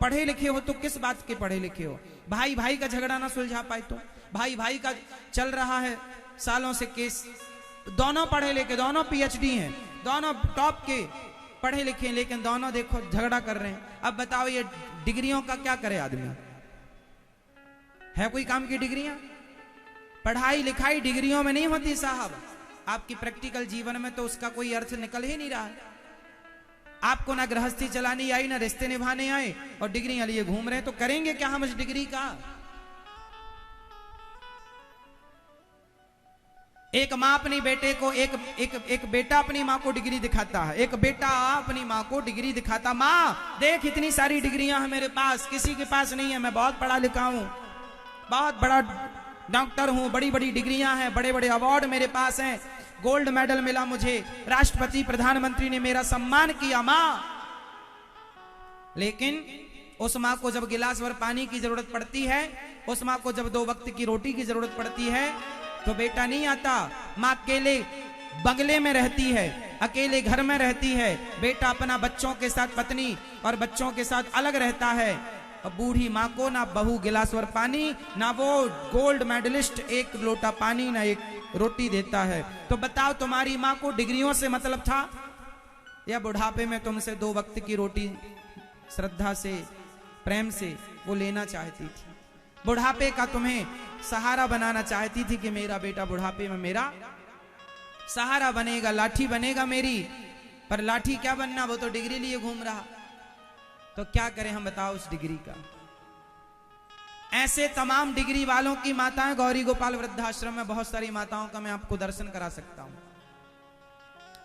पढ़े लिखे हो तो किस बात के पढ़े लिखे हो? भाई भाई का झगड़ा ना सुलझा पाए तो? भाई भाई का चल रहा है सालों से केस, दोनों पढ़े लिखे, दोनों पीएचडी हैं, दोनों टॉप के पढ़े लिखे, लेकिन दोनों देखो झगड़ा कर रहे हैं। अब बताओ ये डिग्रियों का क्या करे आदमी? है कोई काम की डिग्रियां? पढ़ाई लिखाई डिग्रियों में नहीं होती साहब। आपकी प्रैक्टिकल जीवन में तो उसका कोई अर्थ निकल ही नहीं रहा है। आपको ना गृहस्थी चलानी आई, ना रिश्ते निभाने आए, और डिग्रियां लिए घूम रहे हैं, तो करेंगे क्या हम इस डिग्री का? एक माँ अपनी बेटे को, एक बेटा अपनी माँ को डिग्री दिखाता है, एक बेटा अपनी माँ को डिग्री दिखाता, माँ देख इतनी सारी डिग्रियां हैं मेरे पास, किसी के पास नहीं है, मैं बहुत पढ़ा लिखा हूं, बहुत बड़ा डॉक्टर हूं, बड़ी बड़ी डिग्रियां हैं, बड़े बड़े अवार्ड मेरे पास हैं, गोल्ड मेडल मिला मुझे, राष्ट्रपति प्रधानमंत्री ने मेरा सम्मान किया माँ। लेकिन उस माँ को जब गिलास भर पानी की जरूरत पड़ती है, उस माँ को जब 2 वक्त की रोटी की जरूरत पड़ती है, तो बेटा नहीं आता। माँ अकेले बंगले में रहती है, अकेले घर में रहती है, बेटा अपना बच्चों के साथ, पत्नी और बच्चों के साथ अलग रहता है। और बूढ़ी माँ को ना बहू गिलास भर पानी, ना वो गोल्ड मेडलिस्ट 1 लोटा पानी, ना 1 रोटी देता है। तो बताओ तुम्हारी माँ को डिग्रियों से मतलब था, या बुढ़ापे में तुमसे 2 वक्त की रोटी श्रद्धा से, प्रेम से वो लेना चाहती थी? बुढ़ापे का तुम्हें सहारा बनाना चाहती थी कि मेरा बेटा बुढ़ापे में मेरा सहारा बनेगा, लाठी बनेगा मेरी। पर लाठी क्या बनना, वो तो डिग्री लिए घूम रहा। तो क्या करें हम बताओ उस डिग्री का? ऐसे तमाम डिग्री वालों की माताएं गौरी गोपाल वृद्धाश्रम में, बहुत सारी माताओं का मैं आपको दर्शन करा सकता हूं।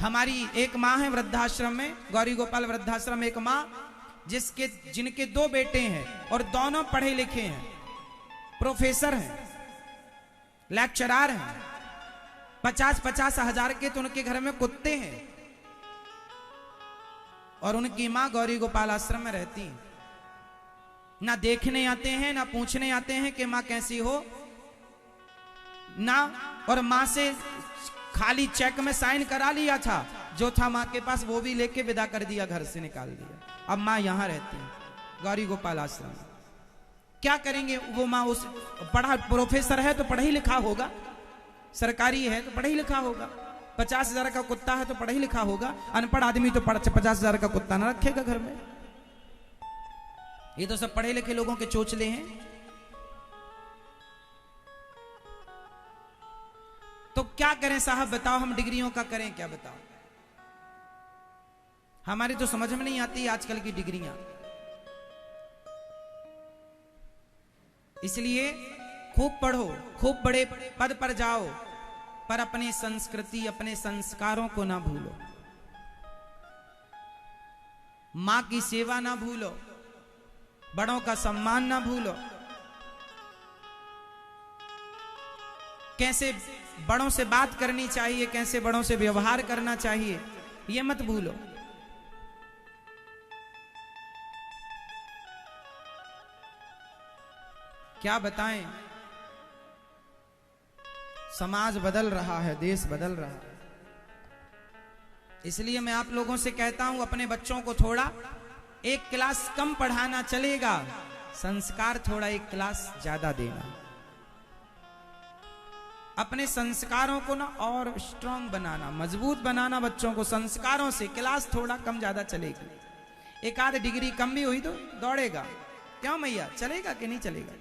हमारी एक माँ है वृद्धाश्रम में, गौरी गोपाल वृद्धाश्रम में एक माँ जिनके 2 बेटे हैं और दोनों पढ़े लिखे हैं, प्रोफेसर हैं, लेक्चरार हैं, 50-50 हजार के तो उनके घर में कुत्ते हैं, और उनकी मां गौरी गोपाल आश्रम में रहती है। ना देखने आते हैं, ना पूछने आते हैं कि मां कैसी हो, ना, और मां से खाली चेक में साइन करा लिया था, जो था मां के पास वो भी लेके विदा कर दिया, घर से निकाल दिया। अब मां यहां रहती है गौरी गोपाल आश्रम। क्या करेंगे वो माँ? उस पढ़ा, प्रोफेसर है तो पढ़ा ही लिखा होगा, सरकारी है तो पढ़ा ही लिखा होगा, 50,000 का कुत्ता है तो पढ़ा ही लिखा होगा। अनपढ़ आदमी तो 50,000 का कुत्ता ना रखेगा घर में। ये तो सब पढ़े लिखे लोगों के चोचले हैं। तो क्या करें साहब बताओ, हम डिग्रियों का करें क्या बताओ? हमारी तो समझ में नहीं आती आजकल की डिग्रियां। इसलिए खूब पढ़ो, खूब बड़े पद पर जाओ, पर अपनी संस्कृति, अपने संस्कारों को ना भूलो। मां की सेवा ना भूलो, बड़ों का सम्मान ना भूलो, कैसे बड़ों से बात करनी चाहिए, कैसे बड़ों से व्यवहार करना चाहिए, ये मत भूलो। क्या बताएं, समाज बदल रहा है, देश बदल रहा है। इसलिए मैं आप लोगों से कहता हूं, अपने बच्चों को थोड़ा 1 क्लास कम पढ़ाना चलेगा, संस्कार थोड़ा 1 क्लास ज्यादा देना। अपने संस्कारों को ना और स्ट्रांग बनाना, मजबूत बनाना बच्चों को संस्कारों से। क्लास थोड़ा कम ज्यादा चलेगी, 1 आध डिग्री कम भी हुई तो दौड़ेगा। क्यों मैया, चलेगा कि नहीं चलेगा?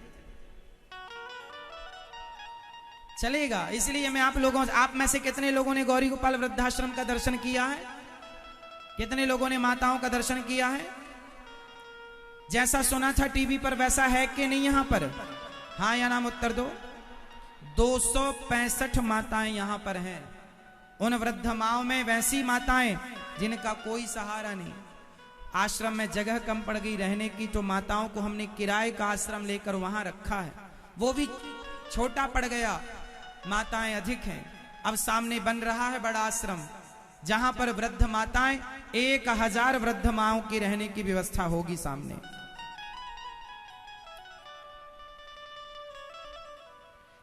चलेगा। इसलिए मैं आप में से कितने लोगों ने गौरी गोपाल वृद्धाश्रम का दर्शन किया है? कितने लोगों ने माताओं का दर्शन किया है? जैसा सुना था टीवी पर वैसा है कि नहीं यहां पर? हाँ या नाम उत्तर दो। 265 माताएं यहां पर हैं। उन वृद्ध माओं में वैसी माताएं जिनका कोई सहारा नहीं, आश्रम में जगह कम पड़ गई रहने की, तो माताओं को हमने किराए का आश्रम लेकर वहां रखा है। वो भी छोटा पड़ गया, माताएं अधिक हैं। अब सामने बन रहा है बड़ा आश्रम, जहां पर वृद्ध माताएं 1000 वृद्ध माओं की रहने की व्यवस्था होगी सामने।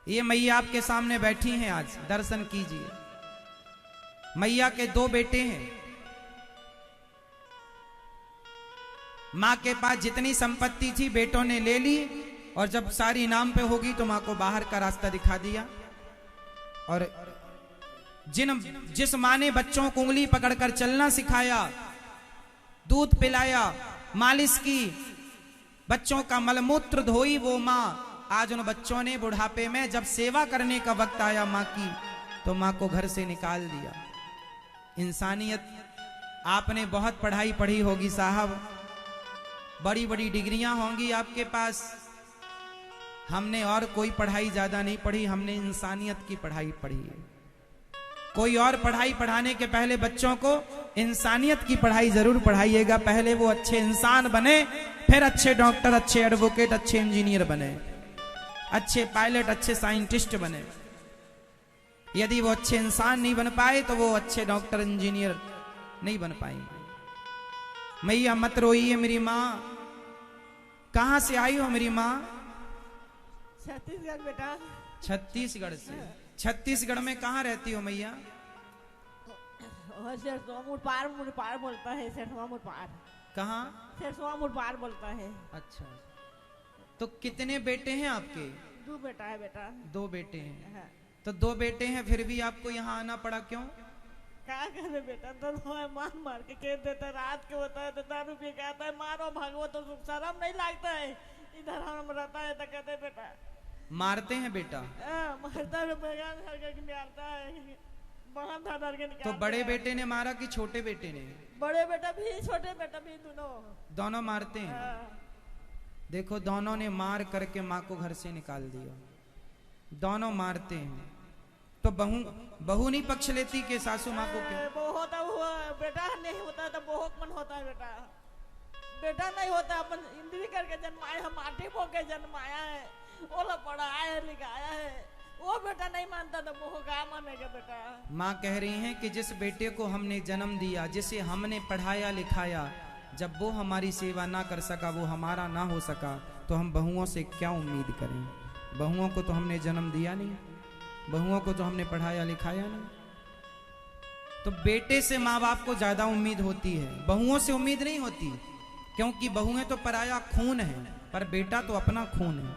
ये मैया आपके सामने बैठी हैं, आज दर्शन कीजिए। मैया के 2 बेटे हैं। माँ के पास जितनी संपत्ति थी बेटों ने ले ली, और जब सारी नाम पे होगी तो माँ को बाहर का रास्ता दिखा दिया। और जिस माँ ने बच्चों को उंगली पकड़कर चलना सिखाया, दूध पिलाया, मालिश की, बच्चों का मलमूत्र धोई, वो माँ आज उन बच्चों ने बुढ़ापे में जब सेवा करने का वक्त आया माँ की, तो माँ को घर से निकाल दिया। इंसानियत, आपने बहुत पढ़ाई पढ़ी होगी साहब, बड़ी बड़ी डिग्रियां होंगी आपके पास, हमने और कोई पढ़ाई ज्यादा नहीं पढ़ी, हमने इंसानियत की पढ़ाई पढ़ी है। कोई और पढ़ाई पढ़ाने के पहले बच्चों को इंसानियत की पढ़ाई जरूर पढ़ाइएगा। पहले वो अच्छे इंसान बने, फिर अच्छे डॉक्टर, अच्छे एडवोकेट, अच्छे इंजीनियर बने, अच्छे पायलट, अच्छे साइंटिस्ट बने। यदि वो अच्छे इंसान नहीं बन पाए तो वो अच्छे डॉक्टर, इंजीनियर नहीं बन पाएंगे। मैया मत रोइए मेरी माँ। कहां से आई हो मेरी माँ? छत्तीसगढ़ बेटा। छत्तीसगढ़ से? छत्तीसगढ़ में कहाँ रहती हो मैया? मुड़पार बोलता है, सेठवा मुड़पार। कहाँ? सेठवा मुड़पार बोलता है। अच्छा, तो कितने बेटे हैं आपके? 2 बेटा है बेटा। 2 बेटे हैं? हाँ। तो 2 बेटे हैं, फिर भी आपको यहाँ आना पड़ा क्यों? क्या करे बेटा, तो मार के खेत देता, रात के होता है तो दारू पी के आता है, मारो भागो तो शर्म नहीं लगता है। इधर हम रहता है तो कहते बेटा मारते हैं बेटा? मारता है, निकालता है, तो बड़े बेटे ने मारा कि छोटे बेटे ने? बड़े बेटा भी छोटे बेटा भी दोनों मारते हैं। देखो, दोनों ने मार करके माँ को घर से निकाल दिया, दोनों मारते हैं। तो बहू नहीं पक्ष लेती के सासू माँ को? क्या वो होता हुआ बेटा नहीं होता तो बहुत मन होता है बेटा। बेटा नहीं होता, अपन इंद्री करके जन्माया है, माटी पो के जन्माया है, ओला पढ़ाया है, लिखाया है, वो बेटा नहीं मानता तो वो क्या मानेगा बेटा। माँ कह रही हैं कि जिस बेटे को हमने जन्म दिया, जिसे हमने पढ़ाया लिखाया, जब वो हमारी सेवा ना कर सका, वो हमारा ना हो सका, तो हम बहुओं से क्या उम्मीद करें? बहुओं को तो हमने जन्म दिया नहीं, बहुओं को तो हमने पढ़ाया लिखाया नहीं। तो बेटे से माँ बाप को ज्यादा उम्मीद होती है, बहुओं से उम्मीद नहीं होती, क्योंकि बहुएं तो पराया खून है, पर बेटा तो अपना खून है।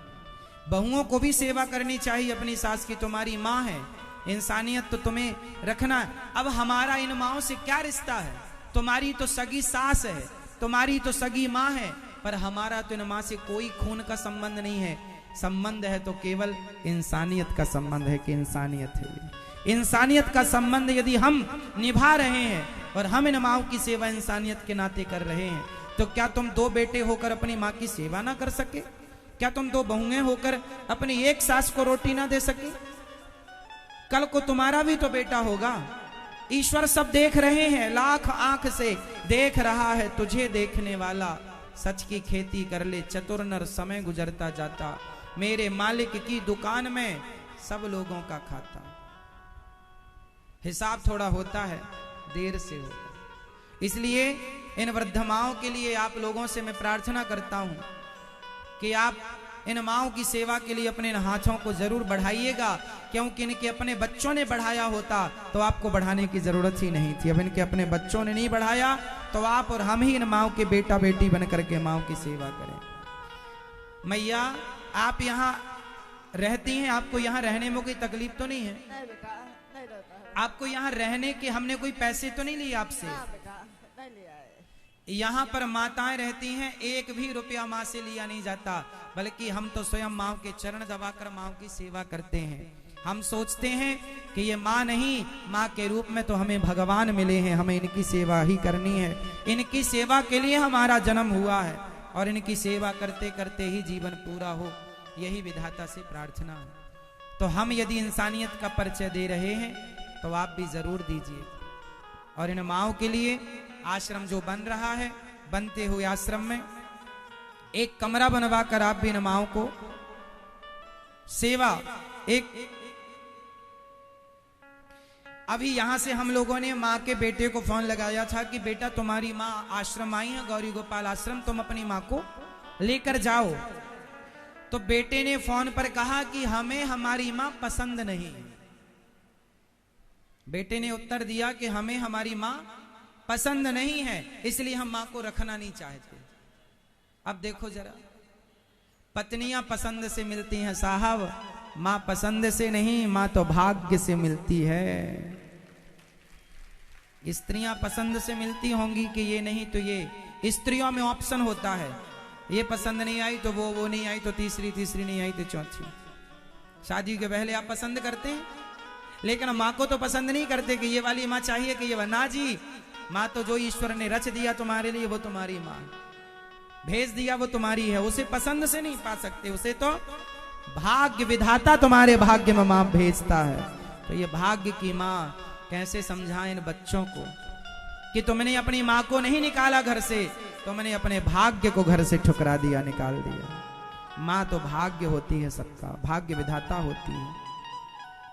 बहुओं को भी सेवा करनी चाहिए अपनी सास की, तुम्हारी माँ है, इंसानियत तो तुम्हें रखना है। अब हमारा इन माओं से क्या रिश्ता है? तुम्हारी तो सगी सास है, तुम्हारी तो सगी माँ है, पर हमारा तो इन माँ से कोई खून का संबंध नहीं है। संबंध है तो केवल इंसानियत का संबंध है कि इंसानियत है। इंसानियत का संबंध यदि हम निभा रहे हैं और हम इन माओं की सेवा इंसानियत के नाते कर रहे हैं, तो क्या तुम 2 बेटे होकर अपनी माँ की सेवा ना कर सके? क्या तुम 2 बहुएं होकर अपनी एक सास को रोटी ना दे सके? कल को तुम्हारा भी तो बेटा होगा। ईश्वर सब देख रहे हैं, लाख आंख से देख रहा है तुझे देखने वाला। सच की खेती कर ले चतुर नर, समय गुजरता जाता, मेरे मालिक की दुकान में सब लोगों का खाता। हिसाब थोड़ा होता है, देर से होता। इसलिए इन वृद्ध माओं के लिए आप लोगों से मैं प्रार्थना करता हूं कि आप इन माओं की सेवा के लिए अपने हाथों को जरूर बढ़ाइएगा, क्योंकि इनके अपने बच्चों ने बढ़ाया होता तो आपको बढ़ाने की जरूरत ही नहीं थी। अब इनके अपने बच्चों ने नहीं बढ़ाया तो आप और हम ही इन माओं के बेटा बेटी बन करके माओं की सेवा करें। मैया, आप यहाँ रहती हैं, आपको यहाँ रहने में कोई तकलीफ तो नहीं है? नहीं बेटा, नहीं रहता है। आपको यहाँ रहने के हमने कोई पैसे तो नहीं लिए आपसे? बेटा नहीं लिया है। यहाँ पर माताएं रहती हैं, 1 भी रुपया माँ से लिया नहीं जाता, बल्कि हम तो स्वयं माँ के चरण दबाकर माँ की सेवा करते हैं। हम सोचते हैं कि ये माँ नहीं, माँ के रूप में तो हमें भगवान मिले हैं, हमें इनकी सेवा ही करनी है। इनकी सेवा के लिए हमारा जन्म हुआ है और इनकी सेवा करते करते ही जीवन पूरा हो, यही विधाता से प्रार्थना है। तो हम यदि इंसानियत का परिचय दे रहे हैं तो आप भी जरूर दीजिए। और इन माओं के लिए आश्रम जो बन रहा है, बनते हुए आश्रम में एक कमरा बनवा कर आप भी इन माओं को सेवा एक अभी यहां से हम लोगों ने माँ के बेटे को फोन लगाया था कि बेटा तुम्हारी माँ आश्रम आई है, गौरी गोपाल आश्रम, तुम अपनी माँ को लेकर जाओ। तो बेटे ने फोन पर कहा कि हमें हमारी माँ पसंद नहीं। बेटे ने उत्तर दिया कि हमें हमारी माँ पसंद नहीं है, इसलिए हम माँ को रखना नहीं चाहते। अब देखो जरा, पत्नियां पसंद से मिलती हैं साहब, मां पसंद से नहीं, मां तो भाग्य से मिलती है। स्त्रियां पसंद से मिलती होंगी कि ये नहीं तो ये। स्त्रियों में ऑप्शन होता है, ये पसंद नहीं आई तो वो नहीं आई तो तीसरी, तीसरी नहीं आई तो चौथी। शादी के पहले आप पसंद करते हैं, लेकिन माँ को तो पसंद नहीं करते कि ये वाली माँ चाहिए कि ये ना जी। माँ तो जो ईश्वर ने रच दिया तुम्हारे लिए वो तुम्हारी माँ, भेज दिया वो तुम्हारी है, उसे पसंद से नहीं पा सकते, उसे तो भाग्य विधाता तुम्हारे भाग्य में माँ भेजता है। तो ये भाग्य की माँ कैसे समझाएं इन बच्चों को कि तुमने अपनी माँ को नहीं निकाला घर से, तुमने अपने भाग्य को घर से ठुकरा दिया, निकाल दिया। माँ तो भाग्य होती है सबका, भाग्य विधाता होती है।